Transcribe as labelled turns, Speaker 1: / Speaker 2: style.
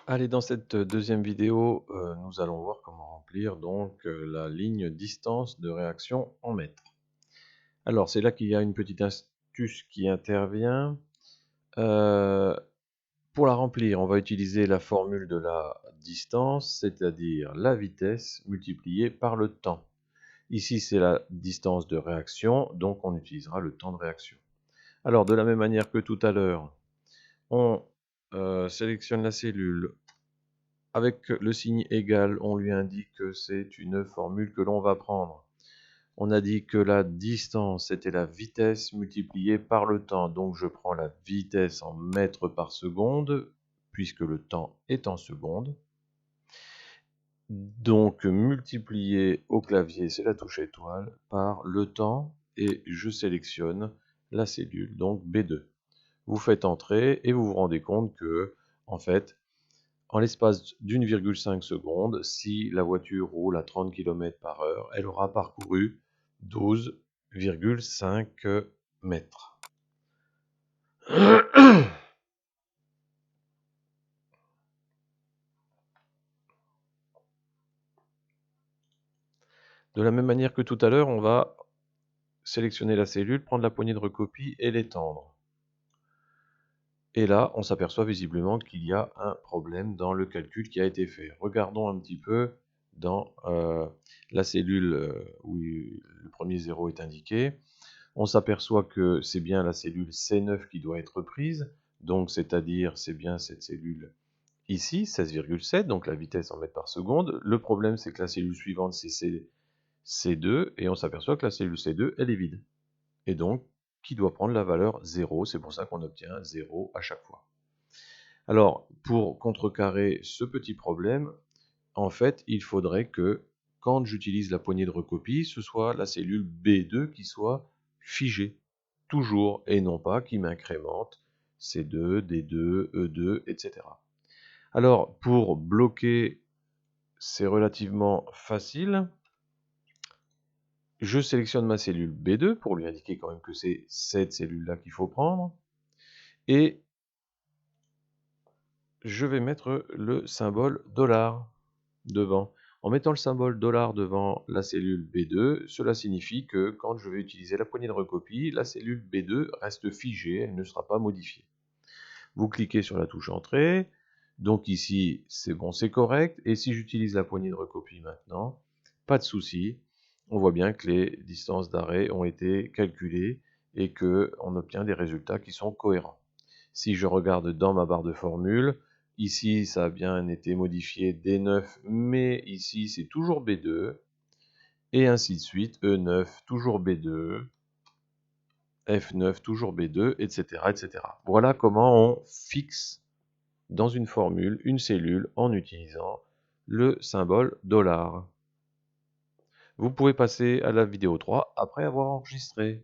Speaker 1: Allez, dans cette deuxième vidéo, nous allons voir comment remplir donc la ligne distance de réaction en mètres. Alors, c'est là qu'il y a une petite astuce qui intervient. Pour la remplir, on va utiliser la formule de la distance, c'est-à-dire la vitesse multipliée par le temps. Ici, c'est la distance de réaction, donc on utilisera le temps de réaction. Alors, de la même manière que tout à l'heure, on sélectionne la cellule. Avec le signe égal, on lui indique que c'est une formule que l'on va prendre. On a dit que la distance, c'était la vitesse multipliée par le temps. Donc je prends la vitesse en mètres par seconde, puisque le temps est en secondes. Donc multiplié au clavier, c'est la touche étoile, par le temps, et je sélectionne la cellule, donc B2. Vous faites entrer et vous vous rendez compte que, en fait, en l'espace d'1,5 seconde, si la voiture roule à 30 km/h, elle aura parcouru 12,5 mètres. De la même manière que tout à l'heure, on va sélectionner la cellule, prendre la poignée de recopie et l'étendre. Et là, on s'aperçoit visiblement qu'il y a un problème dans le calcul qui a été fait. Regardons un petit peu dans la cellule où le premier 0 est indiqué. On s'aperçoit que c'est bien la cellule C9 qui doit être prise, donc c'est-à-dire c'est bien cette cellule ici, 16,7, donc la vitesse en mètres par seconde. Le problème, c'est que la cellule suivante, c'est C2, et on s'aperçoit que la cellule C2, elle est vide. Et donc, qui doit prendre la valeur 0, c'est pour ça qu'on obtient 0 à chaque fois. Alors, pour contrecarrer ce petit problème, en fait, il faudrait que, quand j'utilise la poignée de recopie, ce soit la cellule B2 qui soit figée, toujours, et non pas qui m'incrémente C2, D2, E2, etc. Alors, pour bloquer, c'est relativement facile. Je sélectionne ma cellule B2 pour lui indiquer quand même que c'est cette cellule-là qu'il faut prendre. Et je vais mettre le symbole $ devant. En mettant le symbole $ devant la cellule B2, cela signifie que quand je vais utiliser la poignée de recopie, la cellule B2 reste figée, elle ne sera pas modifiée. Vous cliquez sur la touche Entrée, donc ici c'est bon, c'est correct, et si j'utilise la poignée de recopie maintenant, pas de souci, on voit bien que les distances d'arrêt ont été calculées et qu'on obtient des résultats qui sont cohérents. Si je regarde dans ma barre de formule, ici ça a bien été modifié D9, mais ici c'est toujours B2, et ainsi de suite, E9 toujours B2, F9 toujours B2, etc., etc. Voilà comment on fixe dans une formule une cellule en utilisant le symbole $. Vous pouvez passer à la vidéo 3 après avoir enregistré.